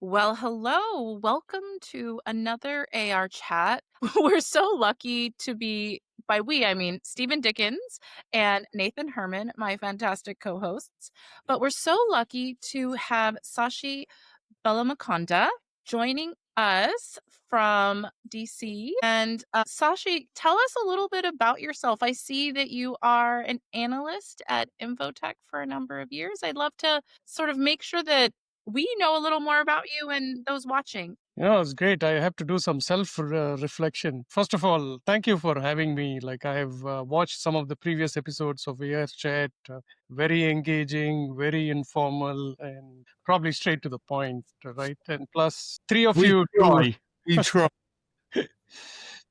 Well, hello. Welcome to another AR chat. We're so lucky to be, by we, I mean Stephen Dickens and Nathan Herman, my fantastic co hosts. But we're so lucky to have Sashi Bellamkonda joining us from DC. And Sashi, tell us a little bit about yourself. I see that you are an analyst at Infotech for a number of years. I'd love to sort of make sure that we know a little more about you and those watching. It's great. I have to do some self reflection. First of all, thank you for having me. Like, I have watched some of the previous episodes of AR Chat, very engaging, very informal, and probably straight to the point, right? And plus, three of We you do. try. We try.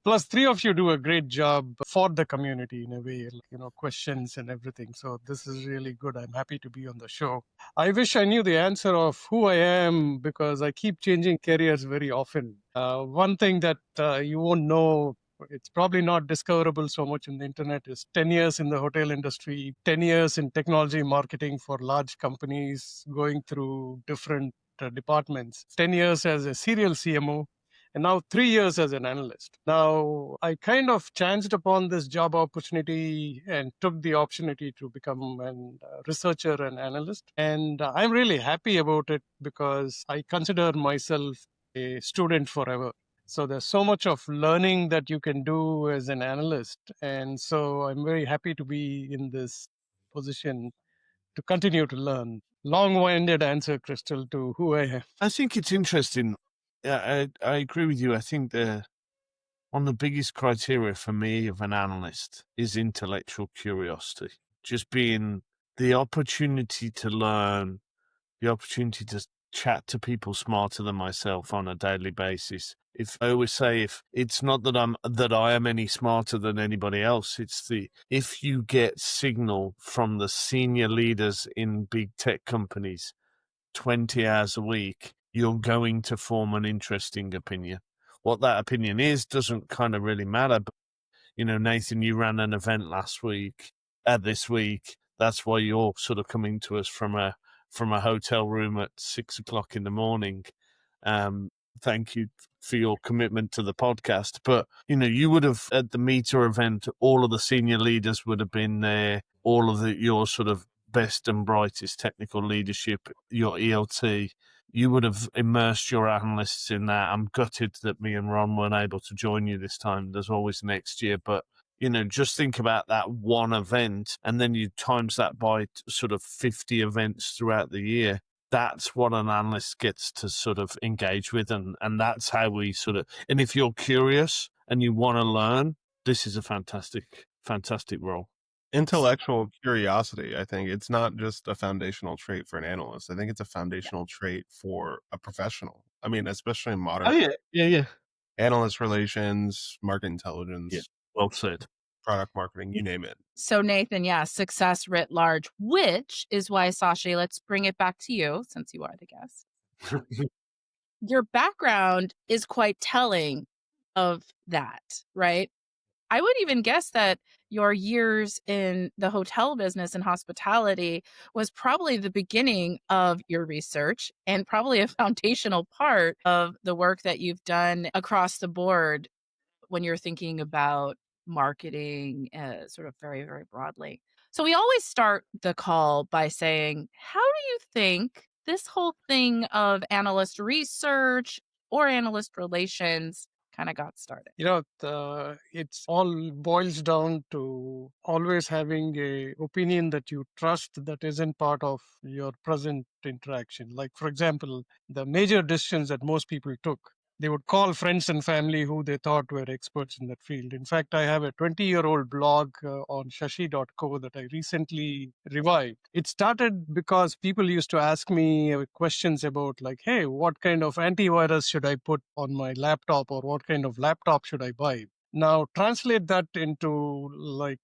Plus, three of you do a great job for the community in a way, questions and everything. So this is really good. I'm happy to be on the show. I wish I knew the answer of who I am because I keep changing careers very often. One thing that you won't know, it's probably not discoverable so much in the internet, is 10 years in the hotel industry, 10 years in technology marketing for large companies, going through different departments, 10 years as a serial CMO, and now 3 years as an analyst. Now, I kind of chanced upon this job opportunity and took the opportunity to become a researcher and analyst. And I'm really happy about it because I consider myself a student forever. So there's so much of learning that you can do as an analyst. And so I'm very happy to be in this position to continue to learn. Long-winded answer, Crystal, to who I am. I think it's interesting. I agree with you. I think one of the biggest criteria for me of an analyst is intellectual curiosity. Just being the opportunity to learn, the opportunity to chat to people smarter than myself on a daily basis. If I always say, if it's not that I am any smarter than anybody else, it's if you get signal from the senior leaders in big tech companies 20 hours a week, you're going to form an interesting opinion. What that opinion is doesn't kind of really matter. But, Nathan, you ran an event this week. That's why you're sort of coming to us from a hotel room at 6 o'clock in the morning. Thank you for your commitment to the podcast. But, you would have at the Meta event, all of the senior leaders would have been there, all of your sort of best and brightest technical leadership, your ELT. You would have immersed your analysts in that. I'm gutted that me and Ron weren't able to join you this time. There's always next year. But, just think about that one event and then you times that by sort of 50 events throughout the year. That's what an analyst gets to sort of engage with. And that's how we and if you're curious and you want to learn, this is a fantastic role. Intellectual curiosity, I think it's not just a foundational trait for an analyst. I think it's a foundational trait for a professional. I mean, especially in modern Yeah. analyst relations, market intelligence, Yeah. Well said. product marketing, you name it. So, Nathan, success writ large, which is why, Sashi, let's bring it back to you since you are the guest. Your background is quite telling of that, right? I would even guess that your years in the hotel business and hospitality was probably the beginning of your research and probably a foundational part of the work that you've done across the board when you're thinking about marketing sort of very, very broadly. So we always start the call by saying, how do you think this whole thing of analyst research or analyst relations kind of got started? It's all boils down to always having a opinion that you trust that isn't part of your present interaction. Like, for example, the major decisions that most people took, they would call friends and family who they thought were experts in that field. In fact, I have a 20-year-old blog on shashi.co that I recently revived. It started because people used to ask me questions about like, hey, what kind of antivirus should I put on my laptop, or what kind of laptop should I buy? Now, translate that into like,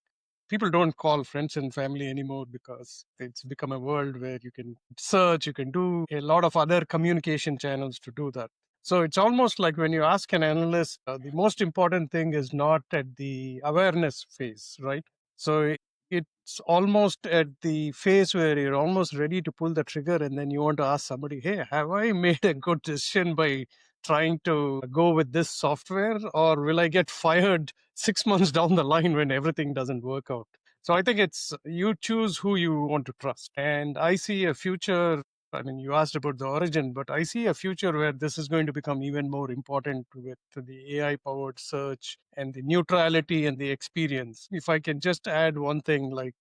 people don't call friends and family anymore because it's become a world where you can search, you can do a lot of other communication channels to do that. So it's almost like when you ask an analyst, the most important thing is not at the awareness phase, right? So it's almost at the phase where you're almost ready to pull the trigger, and then you want to ask somebody, hey, have I made a good decision by trying to go with this software, or will I get fired 6 months down the line when everything doesn't work out? So I think it's you choose who you want to trust. And I see a future. I mean, you asked about the origin, but I see a future where this is going to become even more important with the AI powered search and the neutrality and the experience. If I can just add one thing, like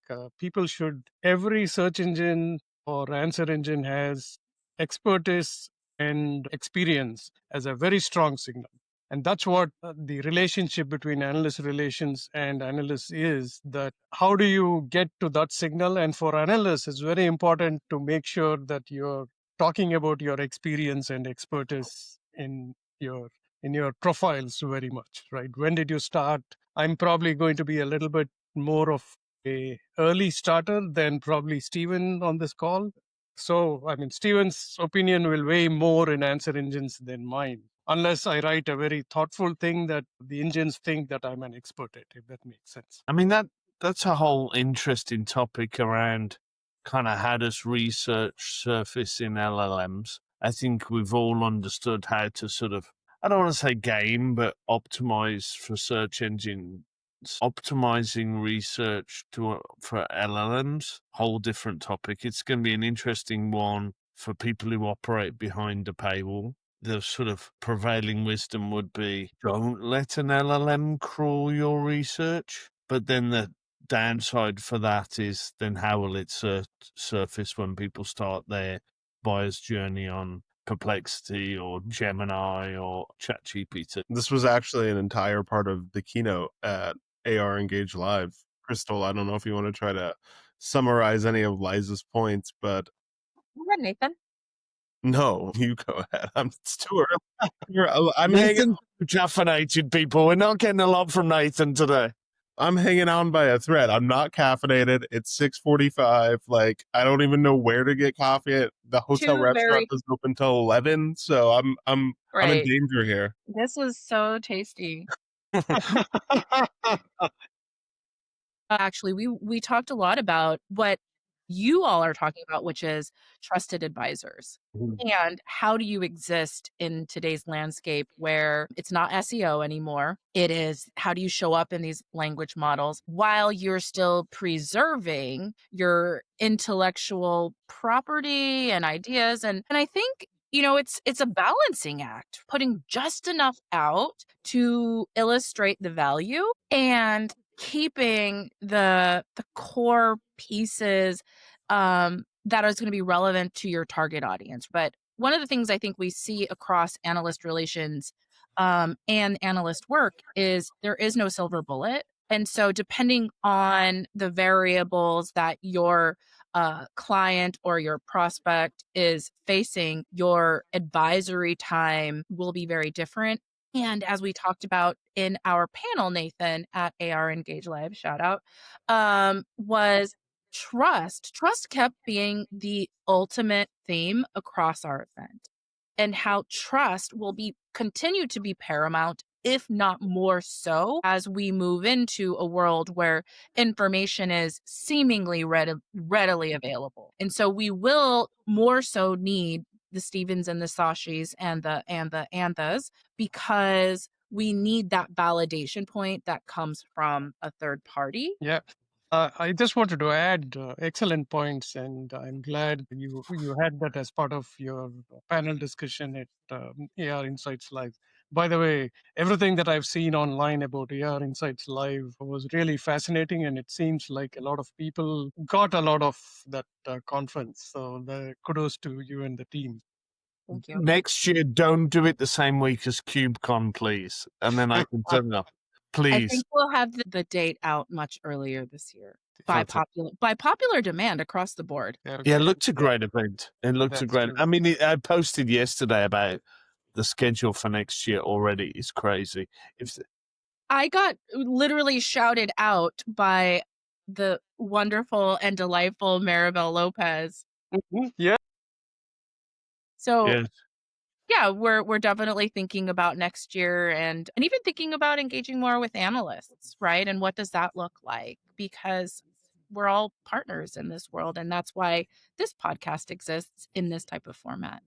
every search engine or answer engine has expertise and experience as a very strong signal. And that's what the relationship between analyst relations and analysts is, that how do you get to that signal? And for analysts, it's very important to make sure that you're talking about your experience and expertise in your profiles very much, right? When did you start? I'm probably going to be a little bit more of a early starter than probably Steven on this call. So, I mean, Steven's opinion will weigh more in answer engines than mine, unless I write a very thoughtful thing that the engines think that I'm an expert at, if that makes sense. I mean, that's a whole interesting topic around kind of how does research surface in LLMs. I think we've all understood how to sort of, I don't want to say game, but optimize for search engines. Optimizing research for LLMs, whole different topic. It's going to be an interesting one for people who operate behind a paywall. The sort of prevailing wisdom would be don't let an LLM crawl your research. But then the downside for that is then how will it surface when people start their buyer's journey on Perplexity or Gemini or ChatGPT? This was actually an entire part of the keynote at AR Engage Live. Crystal, I don't know if you want to try to summarize any of Liza's points, but Go ahead, Nathan. no, you go ahead. It's too early. I'm Nathan, caffeinated people. We're not getting a lot from Nathan today. I'm hanging on by a thread. I'm not caffeinated. It's 6:45. Like, I don't even know where to get coffee. The hotel restaurant doesn't open till 11, so I'm in Right. danger here. This was so tasty. Actually, we talked a lot about what you all are talking about, which is trusted advisors. And how do you exist in today's landscape where it's not SEO anymore? It is how do you show up in these language models while you're still preserving your intellectual property and ideas? And I think, it's a balancing act, putting just enough out to illustrate the value and keeping the core pieces that is going to be relevant to your target audience. But one of the things I think we see across analyst relations and analyst work is there is no silver bullet. And so depending on the variables that your client or your prospect is facing, your advisory time will be very different. And as we talked about in our panel, Nathan, at AR Engage Live, shout out, was trust. Trust kept being the ultimate theme across our event, and how trust will continue to be paramount, if not more so, as we move into a world where information is seemingly readily available. And so we will more so need the Stevens and the Sashis and the Anthas, because we need that validation point that comes from a third party. Yeah. I just wanted to add excellent points, and I'm glad you had that as part of your panel discussion at AR Insights Live. By the way, everything that I've seen online about AR Insights Live was really fascinating, and it seems like a lot of people got a lot of that conference. So kudos to you and the team. Thank you. Next year, don't do it the same week as KubeCon, please. And then I can turn up. Please. I think we'll have the date out much earlier this year by popular demand across the board. Yeah, it looked a great event. It looked a great. I mean, I posted yesterday about the schedule for next year already. It's crazy. I got literally shouted out by the wonderful and delightful Maribel Lopez. Yeah. So Yes. yeah, we're definitely thinking about next year and even thinking about engaging more with analysts, right? And what does that look like? Because we're all partners in this world. And that's why this podcast exists in this type of format.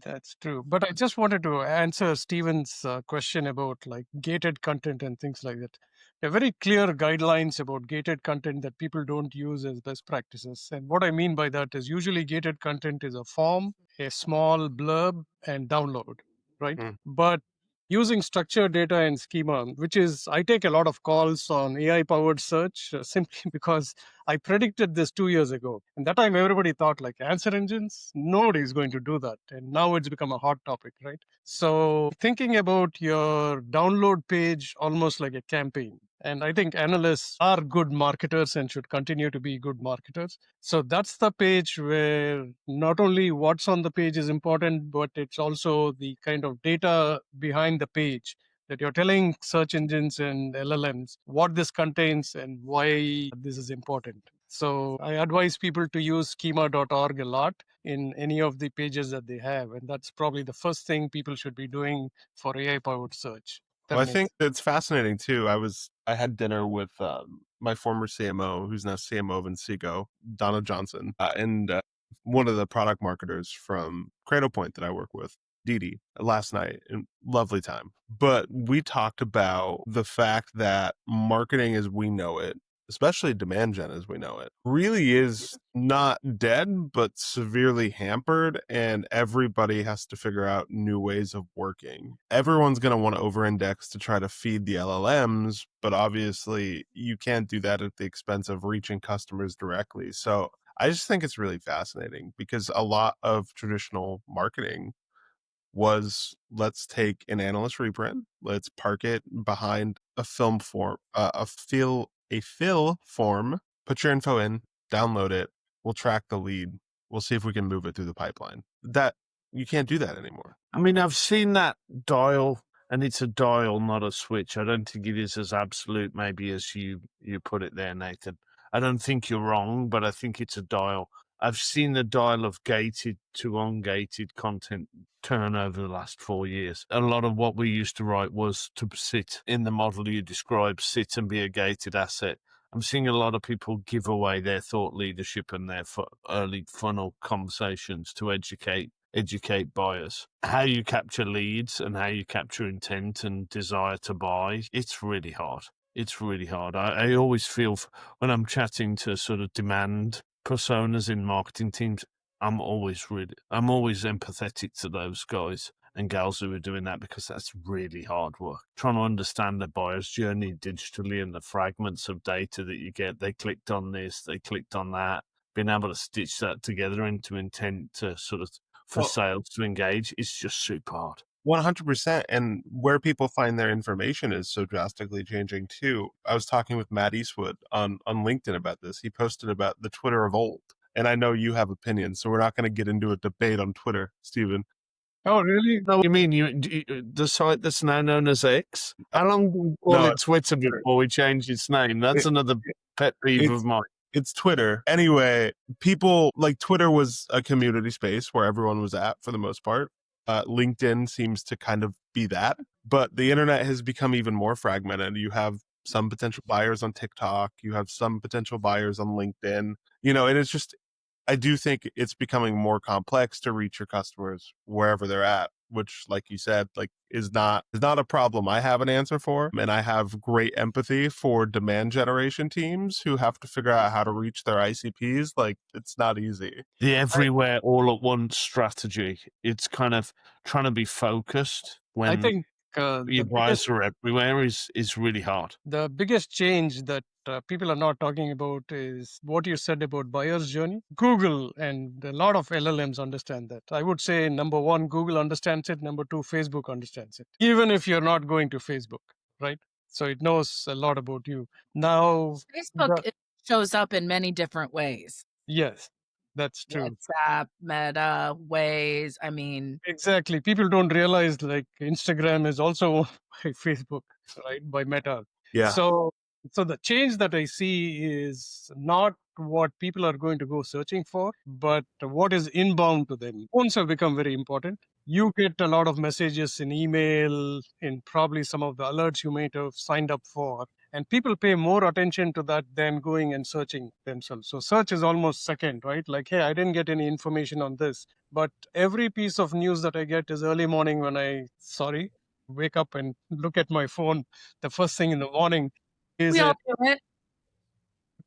That's true. But I just wanted to answer Stephen's question about like gated content and things like that. There are very clear guidelines about gated content that people don't use as best practices. And what I mean by that is usually gated content is a form, a small blurb, and download, right? Mm. But using structured data and schema, which is, I take a lot of calls on AI powered search simply because I predicted this 2 years ago. And that time everybody thought like answer engines, nobody is going to do that. And now it's become a hot topic, right? So thinking about your download page almost like a campaign. And I think analysts are good marketers and should continue to be good marketers. So that's the page where not only what's on the page is important, but it's also the kind of data behind the page that you're telling search engines and LLMs what this contains and why this is important. So I advise people to use schema.org a lot in any of the pages that they have. And that's probably the first thing people should be doing for AI powered search. Well, I think it's fascinating too. I had dinner with my former CMO, who's now CMO of Inseego, Donna Johnson, and one of the product marketers from Cradlepoint that I work with, Didi, last night. And lovely time. But we talked about the fact that marketing as we know it, especially demand gen as we know it, really is not dead, but severely hampered. And everybody has to figure out new ways of working. Everyone's going to want to over-index to try to feed the LLMs, but obviously you can't do that at the expense of reaching customers directly. So I just think it's really fascinating because a lot of traditional marketing was, let's take an analyst reprint, let's park it behind a film form, a fill form, put your info in, download it, we'll track the lead, we'll see if we can move it through the pipeline. That you can't do that anymore. I mean, I've seen that dial, and it's a dial, not a switch. I don't think it is as absolute, maybe, as you put it there, Nathan. I don't think you're wrong, but I think it's a dial. I've seen the dial of gated to ungated content turn over the last 4 years. A lot of what we used to write was to sit in the model you described, sit and be a gated asset. I'm seeing a lot of people give away their thought leadership and their early funnel conversations to educate buyers. How you capture leads and how you capture intent and desire to buy, it's really hard. It's really hard. I always feel when I'm chatting to sort of demand personas in marketing teams, I'm always empathetic to those guys and gals who are doing that, because that's really hard work. Trying to understand the buyer's journey digitally and the fragments of data that you get. They clicked on this, they clicked on that. Being able to stitch that together into intent to sort of for sales to engage is just super hard. 100%. And where people find their information is so drastically changing too. I was talking with Matt Eastwood on LinkedIn about this. He posted about the Twitter of old. And I know you have opinions, so we're not going to get into a debate on Twitter, Stephen. Oh, really? No, you mean the site that's now known as X? How long did we call it Twitter before we changed its name? That's another pet peeve of mine. It's Twitter. Anyway, people like Twitter was a community space where everyone was at for the most part. LinkedIn seems to kind of be that, but the internet has become even more fragmented. You have some potential buyers on TikTok, you have some potential buyers on LinkedIn, and it's just, I do think it's becoming more complex to reach your customers wherever they're at, which, like you said, like is not a problem I have an answer for. And I have great empathy for demand generation teams who have to figure out how to reach their ICPs. Like, it's not easy. The everywhere all at once strategy. It's kind of trying to be focused when I think your buyers are everywhere is really hard. The biggest change that people are not talking about is what you said about buyer's journey. Google and a lot of LLMs understand that. I would say number one, Google understands it. Number two, Facebook understands it. Even if you're not going to Facebook, right? So it knows a lot about you. Now, Facebook it shows up in many different ways. Yes, that's true. WhatsApp, Meta, Waze. I mean, exactly. People don't realize like Instagram is also by Facebook, right? By Meta. Yeah. So the change that I see is not what people are going to go searching for, but what is inbound to them. Phones have become very important. You get a lot of messages in email, in probably some of the alerts you might have signed up for. And people pay more attention to that than going and searching themselves. So search is almost second, right? Like, hey, I didn't get any information on this. But every piece of news that I get is early morning when wake up and look at my phone. The first thing in the morning is We a all do it.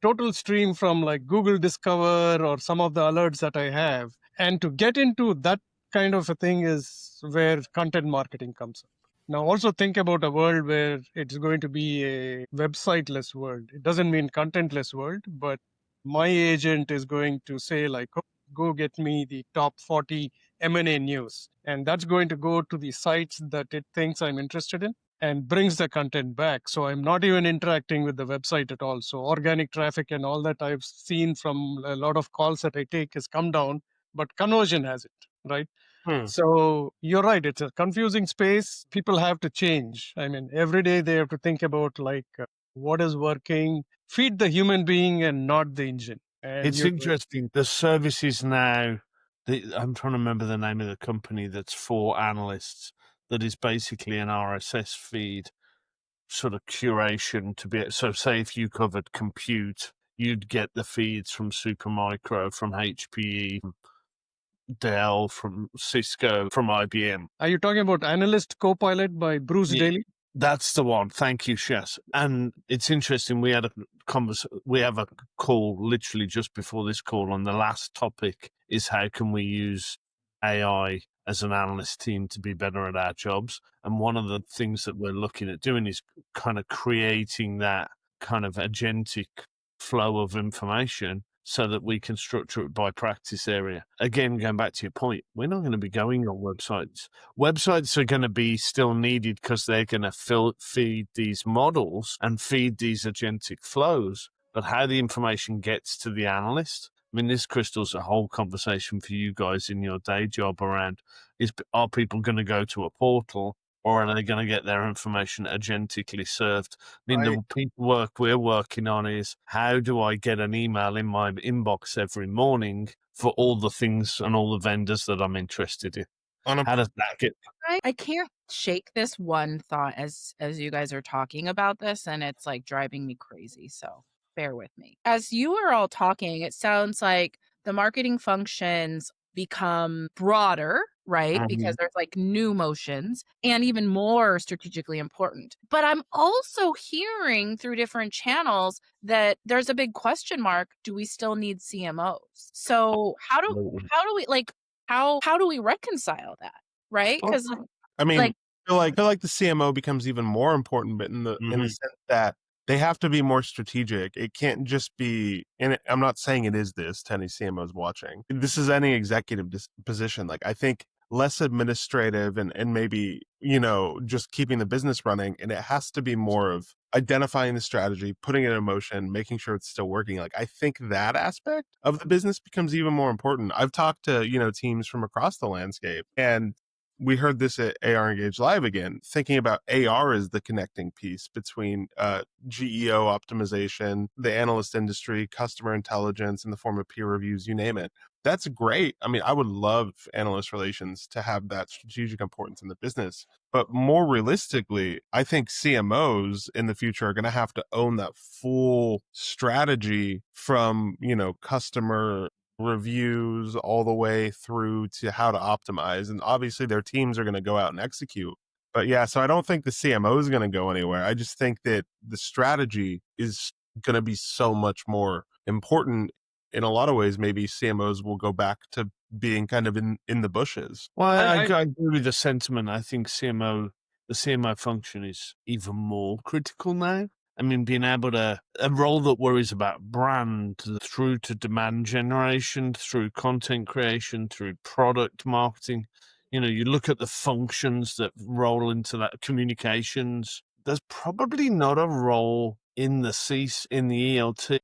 total stream from like Google Discover or some of the alerts that I have. And to get into that kind of a thing is where content marketing comes up. Now, also think about a world where it's going to be a website-less world. It doesn't mean content-less world, but my agent is going to say like, oh, go get me the top 40 M&A news. And that's going to go to the sites that it thinks I'm interested in and brings the content back. So I'm not even interacting with the website at all. So organic traffic and all that I've seen from a lot of calls that I take has come down, but conversion hasn't, right? So you're right. It's a confusing space. People have to change. I mean, every day they have to think about like what is working, feed the human being and not the engine. And It's interesting. The service is now, I'm trying to remember the name of the company that's for analysts, that is basically an RSS feed sort of curation to be. So say if you covered compute, you'd get the feeds from Supermicro, from HPE, from Dell, from Cisco, from IBM. Are you talking about Analyst Copilot by Bruce Yeah. Daly? That's the one. Thank you, Shas. And it's interesting. We have a call literally just before this call, and the last topic is how can we use AI as an analyst team to be better at our jobs. And one of the things that we're looking at doing is kind of creating that kind of agentic flow of information so that we can structure it by practice area. Again, going back to your point, we're not going to be going on websites. Websites are going to be still needed because they're going to feed these models and feed these agentic flows. But how the information gets to the analyst, I mean, this, Crystal's a whole conversation for you guys in your day job around are people going to go to a portal or are they going to get their information agentically served? I mean, the work we're working on is how do I get an email in my inbox every morning for all the things and all the vendors that I'm interested in? How does that get? I can't shake this one thought as you guys are talking about this, and it's like driving me crazy. So bear with me. As you are all talking, it sounds like the marketing functions become broader, right? Because there's like new motions and even more strategically important. But I'm also hearing through different channels that there's a big question mark. Do we still need CMOs? So how do we like how do we reconcile that? Right? Because I mean, like, I feel like the CMO becomes even more important, but in the sense that they have to be more strategic. It can't just be, and I'm not saying it is this to any CMOs watching. This is any executive position. Like I think less administrative and maybe, just keeping the business running. And it has to be more of identifying the strategy, putting it in motion, making sure it's still working. Like I think that aspect of the business becomes even more important. I've talked to, teams from across the landscape, and we heard this at AR Engage Live again, thinking about AR as the connecting piece between GEO optimization, the analyst industry, customer intelligence in the form of peer reviews, you name it. That's great. I mean, I would love analyst relations to have that strategic importance in the business. But more realistically, I think CMOs in the future are going to have to own that full strategy from, customer reviews all the way through to how to optimize. And obviously their teams are going to go out and execute. But yeah, so I don't think the CMO is going to go anywhere. I just think that the strategy is going to be so much more important. In a lot of ways, maybe CMOs will go back to being kind of in the bushes. Well, I agree with the sentiment. I think the CMO function is even more critical now. I mean, being able to, a role that worries about brand through to demand generation, through content creation, through product marketing. You look at the functions that roll into that, communications. There's probably not a role in the ELT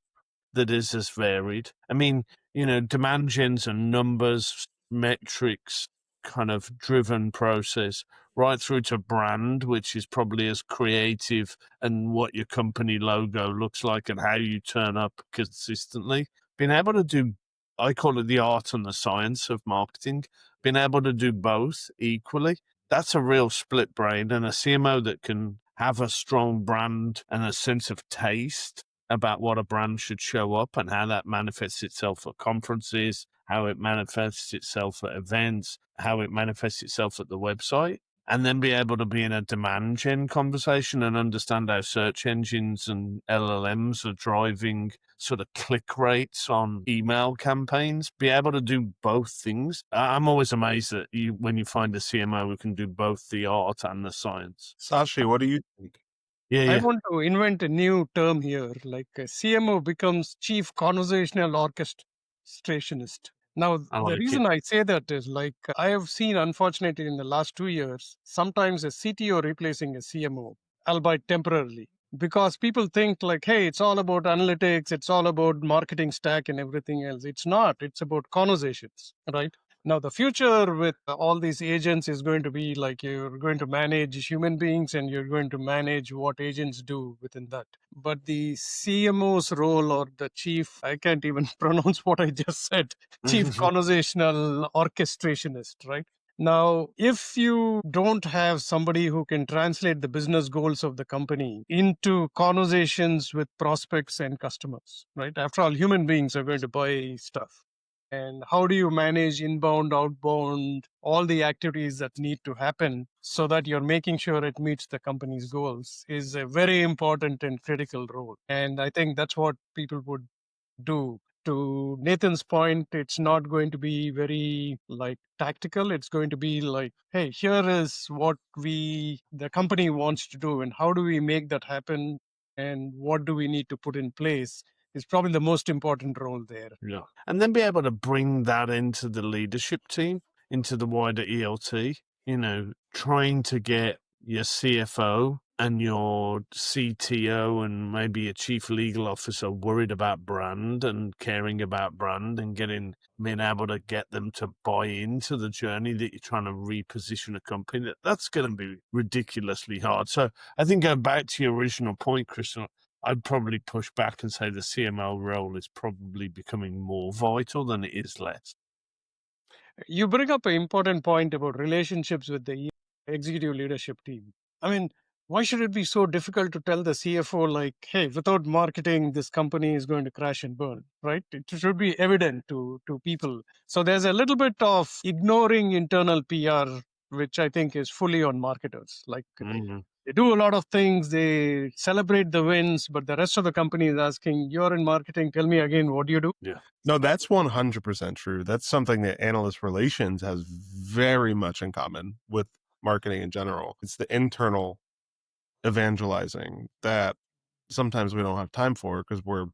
that is as varied. I mean, demand gens and numbers, metrics, kind of driven process, right through to brand, which is probably as creative and what your company logo looks like and how you turn up consistently. Being able to do I call it the art and the science of marketing, being able to do both equally. That's a real split brain, and a CMO that can have a strong brand and a sense of taste about what a brand should show up and how that manifests itself at conferences, how it manifests itself at events, how it manifests itself at the website, and then be able to be in a demand gen conversation and understand how search engines and LLMs are driving sort of click rates on email campaigns, be able to do both things. I'm always amazed that when you find a CMO who can do both the art and the science. Sashi, what do you think? Yeah, I yeah. want to invent a new term here, like a CMO becomes Chief Conversational Orchestrationist. Now, I the like it. reason I say that is like I have seen, unfortunately, in the last 2 years, sometimes a CTO replacing a CMO, albeit temporarily, because people think like, hey, it's all about analytics, it's all about marketing stack and everything else. It's not, it's about conversations, right? Now, the future with all these agents is going to be like you're going to manage human beings and you're going to manage what agents do within that. But the CMO's role or the chief, I can't even pronounce what I just said, chief conversational orchestrationist, right? Now, if you don't have somebody who can translate the business goals of the company into conversations with prospects and customers, right? After all, human beings are going to buy stuff. And how do you manage inbound, outbound, all the activities that need to happen so that you're making sure it meets the company's goals is a very important and critical role. And I think that's what people would do. To Nathan's point, it's not going to be very like tactical. It's going to be like, hey, here is what the company wants to do, and how do we make that happen, and what do we need to put in place is probably the most important role there. Yeah. And then be able to bring that into the leadership team, into the wider ELT, trying to get your CFO and your CTO and maybe your chief legal officer worried about brand and caring about brand and being able to get them to buy into the journey that you're trying to reposition a company. That's going to be ridiculously hard. So I think going back to your original point, Christian, I'd probably push back and say the CMO role is probably becoming more vital than it is less. You bring up an important point about relationships with the executive leadership team. I mean, why should it be so difficult to tell the CFO, like, hey, without marketing, this company is going to crash and burn, right? It should be evident to people. So there's a little bit of ignoring internal PR, which I think is fully on marketers. Like, they do a lot of things, they celebrate the wins, but the rest of the company is asking, you're in marketing, tell me again, what do you do? Yeah. No, that's 100% true. That's something that analyst relations has very much in common with marketing in general. It's the internal evangelizing that sometimes we don't have time for because we're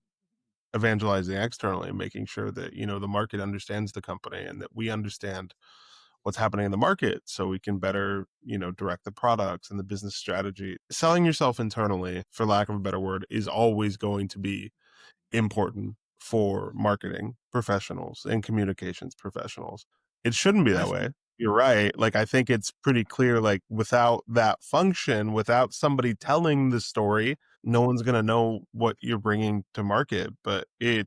evangelizing externally and making sure that, the market understands the company and that we understand what's happening in the market so we can better, direct the products and the business strategy. Selling yourself internally, for lack of a better word, is always going to be important for marketing professionals and communications professionals. It shouldn't be that way. You're right. Like, I think it's pretty clear, like, without that function, without somebody telling the story, no one's going to know what you're bringing to market. But I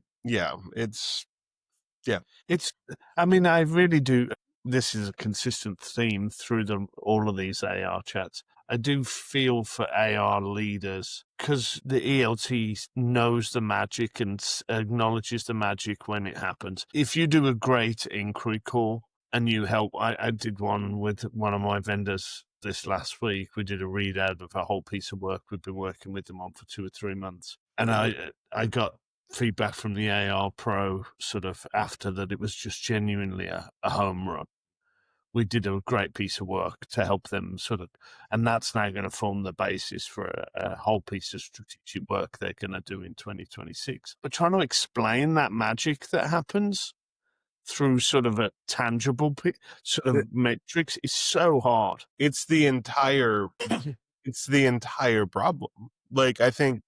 really do. This is a consistent theme through all of these AR chats. I do feel for AR leaders because the ELT knows the magic and acknowledges the magic when it happens. If you do a great inquiry call and you help, I did one with one of my vendors this last week. We did a readout of a whole piece of work we've been working with them on for 2 or 3 months. And I got feedback from the AR Pro sort of after that it was just genuinely a home run. We did a great piece of work to help them and that's now going to form the basis for a whole piece of strategic work they're going to do in 2026. But trying to explain that magic that happens through sort of a tangible metrics is so hard. It's the entire problem. Like, I think,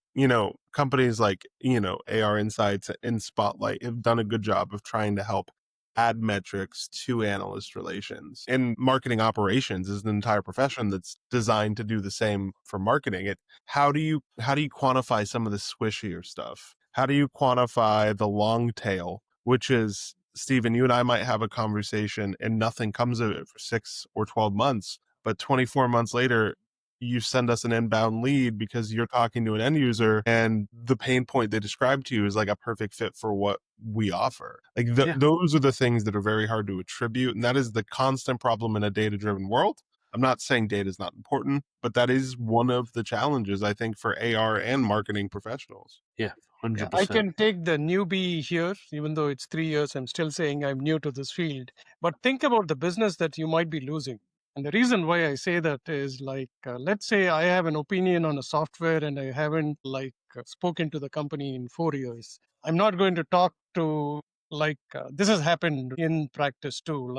companies like, AR Insights and Spotlight have done a good job of trying to help add metrics to analyst relations. And marketing operations is an entire profession that's designed to do the same for marketing. How do you quantify some of the squishier stuff? How do you quantify the long tail, which is Stephen, you and I might have a conversation and nothing comes of it for 6 or 12 months, but 24 months later, you send us an inbound lead because you're talking to an end user and the pain point they described to you is like a perfect fit for what we offer. Like Yeah. those are the things that are very hard to attribute. And that is the constant problem in a data-driven world. I'm not saying data is not important, but that is one of the challenges, I think, for AR and marketing professionals. Yeah, Yeah, I 100%. can take the newbie here, even though it's 3 years, I'm still saying I'm new to this field. But think about the business that you might be losing. And the reason why I say that is like, let's say I have an opinion on a software and I haven't spoken to the company in 4 years. I'm not going to talk to this has happened in practice too.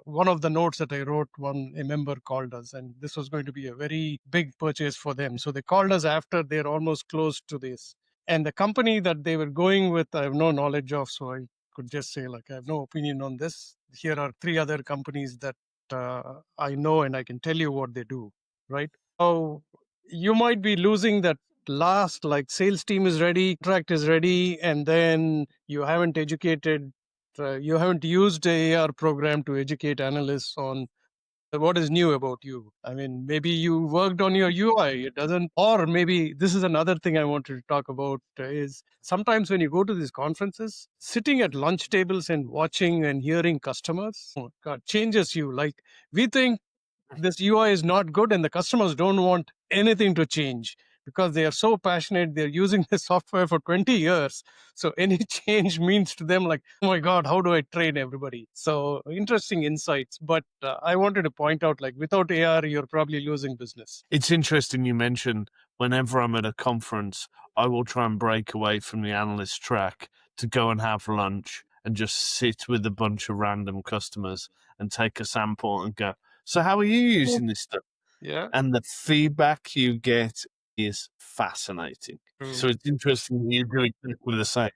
One of the notes that I wrote, a member called us, and this was going to be a very big purchase for them. So they called us after they're almost close to this. And the company that they were going with, I have no knowledge of, so I could just say, I have no opinion on this. Here are 3 other companies that I know, and I can tell you what they do, right? So you might be losing that last, sales team is ready, contract is ready, and then you haven't you haven't used a AR program to educate analysts on what is new about you. I mean, maybe you worked on your UI, it doesn't, or maybe this is another thing I wanted to talk about is sometimes when you go to these conferences, sitting at lunch tables and watching and hearing customers, oh God, changes you. We think this UI is not good and the customers don't want anything to change because they are so passionate. They're using the software for 20 years. So any change means to them oh my God, how do I train everybody? So interesting insights. But I wanted to point out without AR, you're probably losing business. It's interesting you mentioned whenever I'm at a conference, I will try and break away from the analyst track to go and have lunch and just sit with a bunch of random customers and take a sample and go, so how are you using this stuff? Yeah. And the feedback you get is fascinating. So it's interesting that you do exactly the same.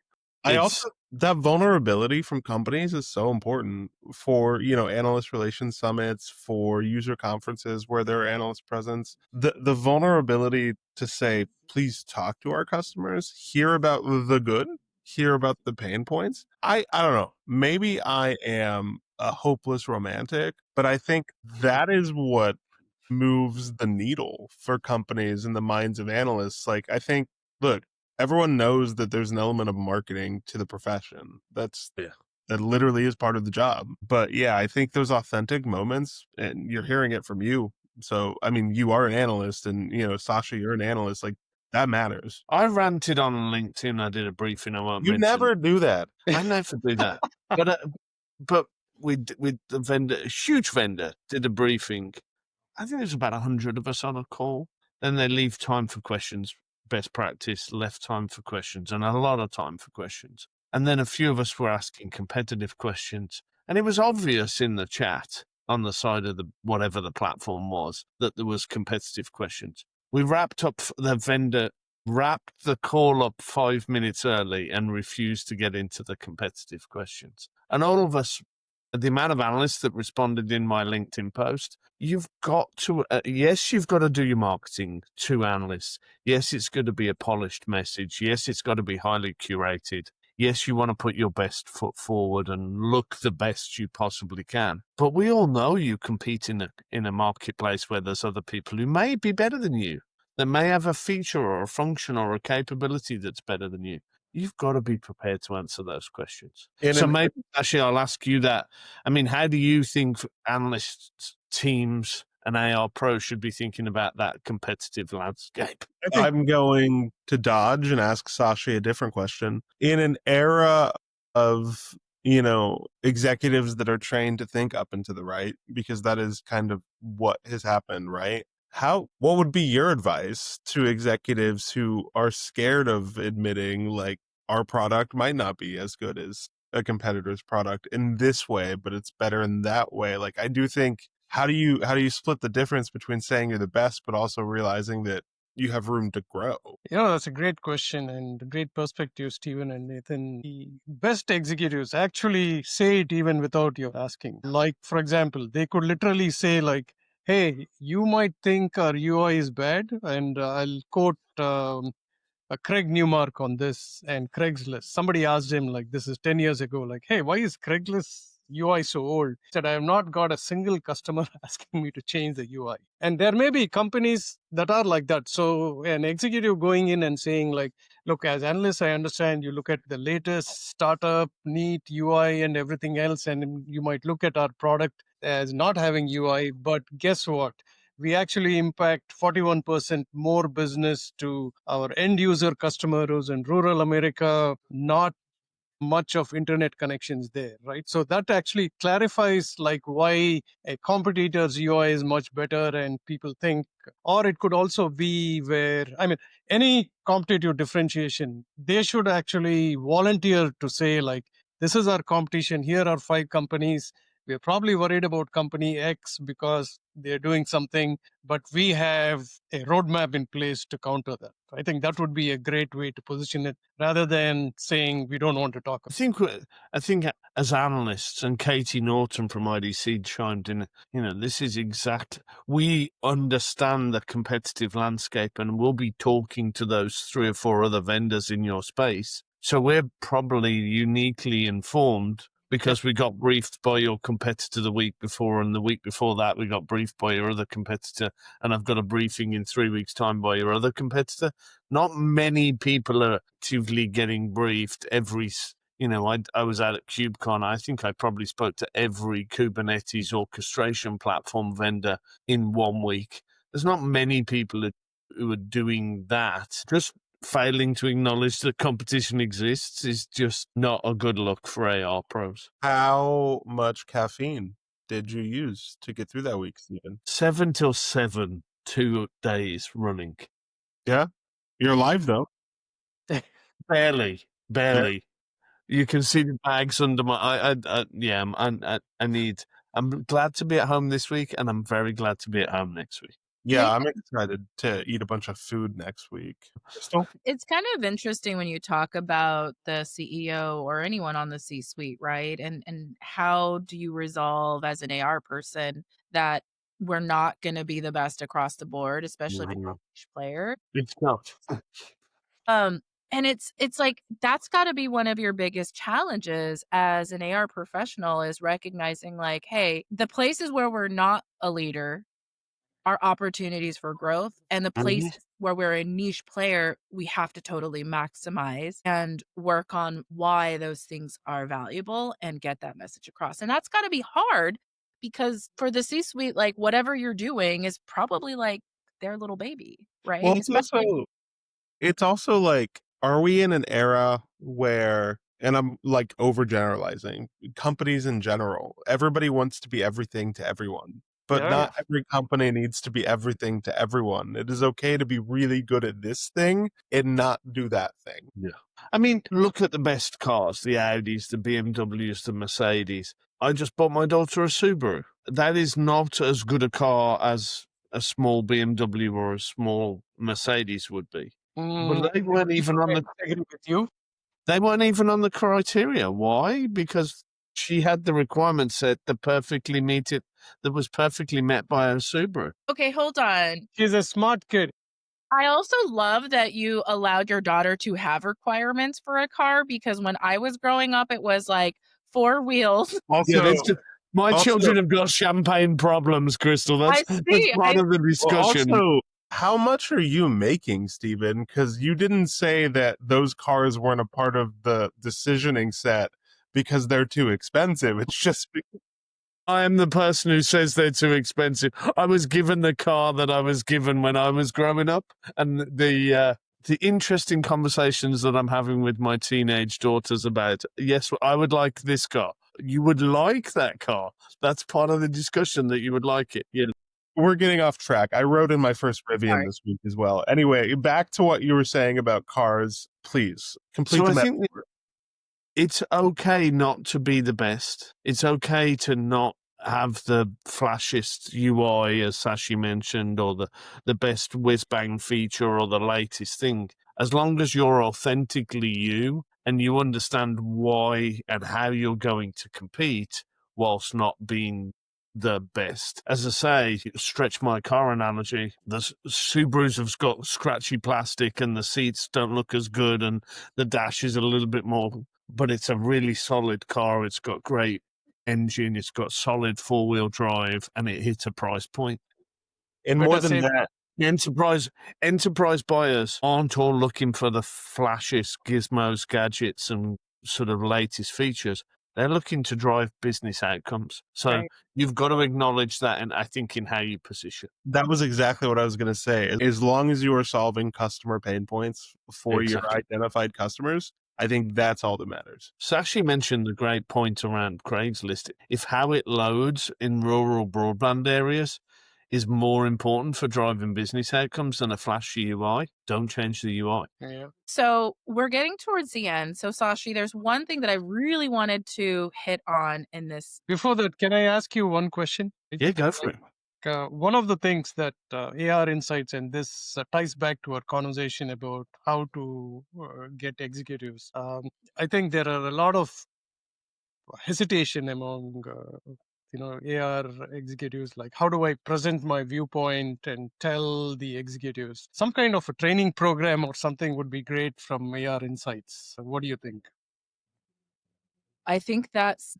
That vulnerability from companies is so important for, analyst relations summits, for user conferences where there are analyst presence. The vulnerability to say, please talk to our customers, hear about the good, hear about the pain points. I don't know. Maybe I am a hopeless romantic, but I think that is what moves the needle for companies in the minds of analysts. I think, look, everyone knows that there's an element of marketing to the profession. That literally is part of the job. But yeah, I think those authentic moments, and you're hearing it from you. So, I mean, you are an analyst and, Sasha, you're an analyst. That matters. I ranted on LinkedIn. I did a briefing. I won't You mention. never do that. I never do that. But with the vendor, a huge vendor, did a briefing. I think there's about 100 of us on a call. Then they leave time for questions. Best practice, left time for questions, and a lot of time for questions. And then a few of us were asking competitive questions. And it was obvious in the chat on the side of whatever the platform was that there was competitive questions. We wrapped up, the vendor wrapped the call up 5 minutes early and refused to get into the competitive questions. And all of us, the amount of analysts that responded in my LinkedIn post, you've got to, yes, you've got to do your marketing to analysts. Yes, it's going to be a polished message. Yes, it's got to be highly curated. Yes, you want to put your best foot forward and look the best you possibly can. But we all know you compete in a marketplace where there's other people who may be better than you, that may have a feature or a function or a capability that's better than you. You've got to be prepared to answer those questions. So maybe, actually, I'll ask you that. I mean, how do you think analysts, teams, and AR pros should be thinking about that competitive landscape? I'm going to dodge and ask Sashi a different question. In an era of, executives that are trained to think up and to the right, because that is kind of what has happened, right? What would be your advice to executives who are scared of admitting our product might not be as good as a competitor's product in this way, but it's better in that way? I do think, how do you split the difference between saying you're the best, but also realizing that you have room to grow? That's a great question and a great perspective, Stephen and Nathan. The best executives actually say it even without you asking. For example, they could literally say hey, you might think our UI is bad, and I'll quote Craig Newmark on this and Craigslist. Somebody asked him, like, this is 10 years ago, like, hey, why is Craigslist UI so old? He said, I have not got a single customer asking me to change the UI. And there may be companies that are like that. So an executive going in and saying, like, look, as analysts, I understand you look at the latest startup, neat UI and everything else, and you might look at our product as not having UI, but guess what? We actually impact 41% more business to our end user customers in rural America, not much of internet connections there, right? So that actually clarifies like why a competitor's UI is much better and people think, or it could also be where, I mean, any competitive differentiation, they should actually volunteer to say like, this is our competition, here are 5 companies. We're probably worried about company X because they're doing something, but we have a roadmap in place to counter that. I think that would be a great way to position it rather than saying we don't want to talk I about think I think as analysts, and Katie Norton from IDC chimed in, this is exact. We understand the competitive landscape, and we'll be talking to those 3 or 4 other vendors in your space. So we're probably uniquely informed because we got briefed by your competitor the week before, and the week before that we got briefed by your other competitor, and I've got a briefing in 3 weeks' time by your other competitor. Not many people are actively getting briefed every. I was out at KubeCon. I think I probably spoke to every Kubernetes orchestration platform vendor in 1 week. There's not many people who are doing that. Just failing to acknowledge that competition exists is just not a good look for AR pros. How much caffeine did you use to get through that week, Stephen? 7 till 7, 2 days running. Yeah, you're alive though. Barely. You can see the bags under my. I'm glad to be at home this week, and I'm very glad to be at home next week. Yeah, I'm excited to eat a bunch of food next week. Crystal? It's kind of interesting when you talk about the CEO or anyone on the C-suite, right? And how do you resolve as an AR person that we're not going to be the best across the board, especially if you're a niche player. It's not. And it's like that's got to be one of your biggest challenges as an AR professional is recognizing like, hey, the places where we're not a leader are opportunities for growth, and the places where we're a niche player, we have to totally maximize and work on why those things are valuable and get that message across. And that's got to be hard because for the C-suite, like whatever you're doing is probably like their little baby, right? Well, Especially it's also like, are we in an era where, and I'm like overgeneralizing, companies in general, everybody wants to be everything to everyone, but Yeah. not every company needs to be everything to everyone. It is okay to be really good at this thing and not do that thing. Yeah. I mean, look at the best cars, the Audis, the BMWs, the Mercedes. I just bought my daughter a Subaru. That is not as good a car as a small BMW or a small Mercedes would be. But they weren't even on the. I agree with you. They weren't even on the criteria. Why? Because she had the requirement set that perfectly meet it. That was perfectly met by a Subaru. okay, hold on. She's a smart kid. I also love that you allowed your daughter to have requirements for a car because when I was growing up, it was like 4 wheels. Also, My children have got champagne problems, Crystal. That's part of the discussion. also, how much are you making, Stephen? Because you didn't say that those cars weren't a part of the decisioning set because they're too expensive. It's just I am the person who says they're too expensive. I was given the car that I was given when I was growing up, and the interesting conversations that I'm having with my teenage daughters about, yes, I would like this car. You would like that car. That's part of the discussion, that you would like it. Yeah. we're getting off track. I wrote in my first Rivian this week as well. Anyway, back to what you were saying about cars, please. Complete the I think metaphor. it's okay not to be the best. It's okay to not have the flashiest UI, as Sashi mentioned, or the best whiz-bang feature or the latest thing. As long as you're authentically you and you understand why and how you're going to compete whilst not being the best. As I say, stretch my car analogy, the Subarus have got scratchy plastic and the seats don't look as good and the dash is a little bit more, but it's a really solid car. It's got great engine, it's got solid four-wheel drive, and it hits a price point. And more than say that, Enterprise buyers aren't all looking for the flashiest gizmos, gadgets, and sort of latest features. They're looking to drive business outcomes. So Right. you've got to acknowledge that, and I think in how you position. that was exactly what I was going to say. As long as you are solving customer pain points for your Exactly. identified customers, I think that's all that matters. Sashi mentioned the great point around Craigslist. If how it loads in rural broadband areas is more important for driving business outcomes than a flashy UI, don't change the UI. Yeah. So we're getting towards the end. So Sashi, there's one thing that I really wanted to hit on in this. Before that, can I ask you one question? Yeah, go for it. One of the things that AR Insights, and this ties back to our conversation about how to get executives. I think there are a lot of hesitation among AR executives, like how do I present my viewpoint and tell the executives? Some kind of a training program or something would be great from AR Insights. What do you think? I think that's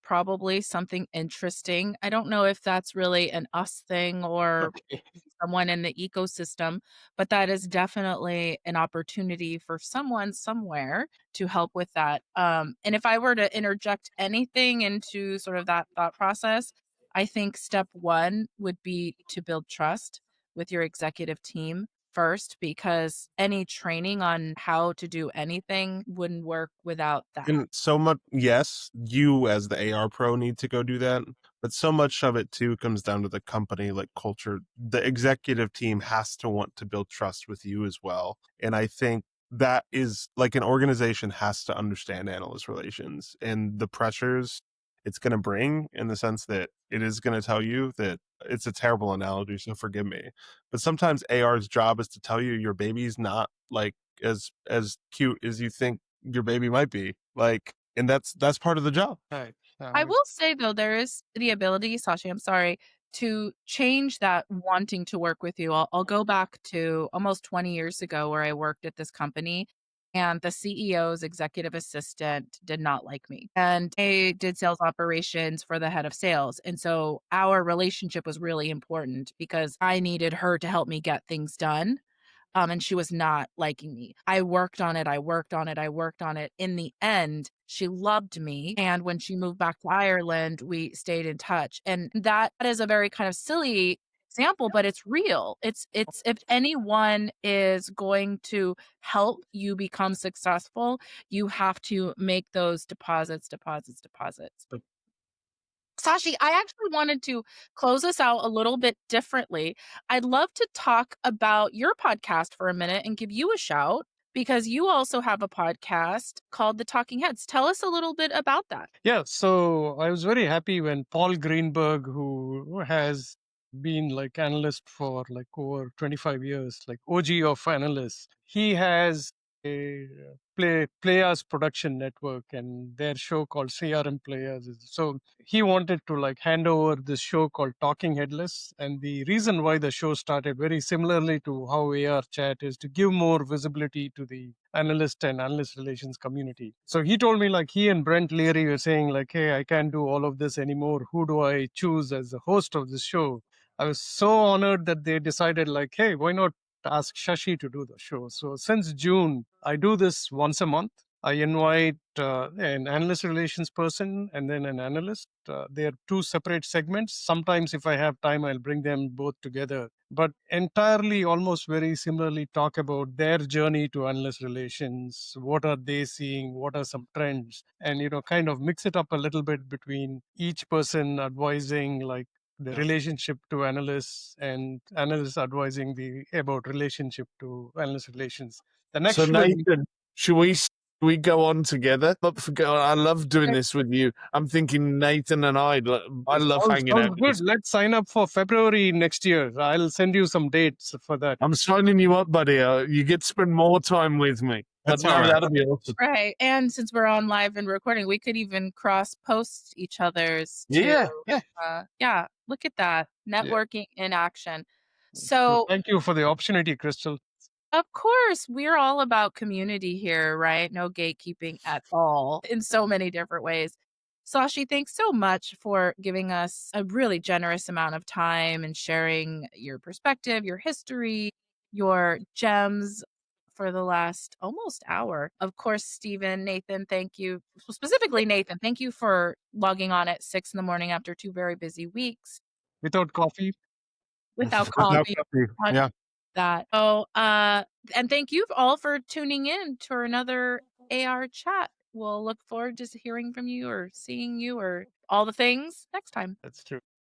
probably something interesting. I don't know if that's really an us thing or Okay. someone in the ecosystem, but that is definitely an opportunity for someone somewhere to help with that. And if I were to interject anything into sort of that thought process, I think step one would be to build trust with your executive team first, because any training on how to do anything wouldn't work without that. And so much, yes, you as the AR pro need to go do that, but so much of it too comes down to the company, like culture. The executive team has to want to build trust with you as well. And I think that is like an organization has to understand analyst relations and the pressures it's going to bring, in the sense that it is going to tell you that it's a terrible analogy, so forgive me. But sometimes AR's job is to tell you your baby's not like as cute as you think your baby might be, like, and that's part of the job. Right. I will say though, there is the ability, Sashi, I'm sorry, to change that wanting to work with you. I'll go back to almost 20 years ago where I worked at this company, and the CEO's executive assistant did not like me. And they did sales operations for the head of sales. And so our relationship was really important because I needed her to help me get things done. And she was not liking me. I worked on it. In the end, she loved me. And when she moved back to Ireland, we stayed in touch. And that is a very kind of silly example, but it's real. It's if anyone is going to help you become successful, you have to make those deposits. Sashi, I actually wanted to close us out a little bit differently. I'd love to talk about your podcast for a minute and give you a shout, because you also have a podcast called The Talking Heads. Tell us a little bit about that. Yeah, so I was very happy when Paul Greenberg, who has been like analyst for like over 25 years, like OG of analysts, he has a Players production network and their show called CRM Players. So he wanted to like hand over this show called Talking Headless. And the reason why the show started very similarly to how AR Chat is to give more visibility to the analyst and analyst relations community. So he told me like he and Brent Leary were saying like, hey, I can't do all of this anymore. Who do I choose as the host of this show? I was so honored that they decided like, hey, why not ask Shashi to do the show? So since June, I do this once a month. I invite an analyst relations person and then an analyst. They're two separate segments. Sometimes if I have time, I'll bring them both together. But entirely, almost very similarly, talk about their journey to analyst relations. What are they seeing? What are some trends? And, kind of mix it up a little bit between each person advising like the relationship to analysts and analysts advising about relationship to analyst relations. The next So show is Nathan, should we go on together? I love doing this with you. I'm thinking Nathan and I love hanging out sounds with good. this. Let's sign up for February next year. I'll send you some dates for that. I'm signing you up, buddy. You get to spend more time with me. That's no, all right. that'd be awesome. Right. And since we're on live and recording, we could even cross post each other's Yeah, yeah. yeah, look at that. Yeah. Networking in action. So So thank you for the opportunity, Crystal. of course, we're all about community here, right? No gatekeeping at all in so many different ways. Sashi, thanks so much for giving us a really generous amount of time and sharing your perspective, your history, your gems for the last almost hour. Of course, Stephen, Nathan, thank you. Specifically, Nathan, thank you for logging on at 6 in the morning after 2 very busy weeks Without coffee, without Without coffee. coffee. Yeah. That. Oh, and thank you all for tuning in to another AR chat. We'll look forward to hearing from you or seeing you or all the things next time. that's true.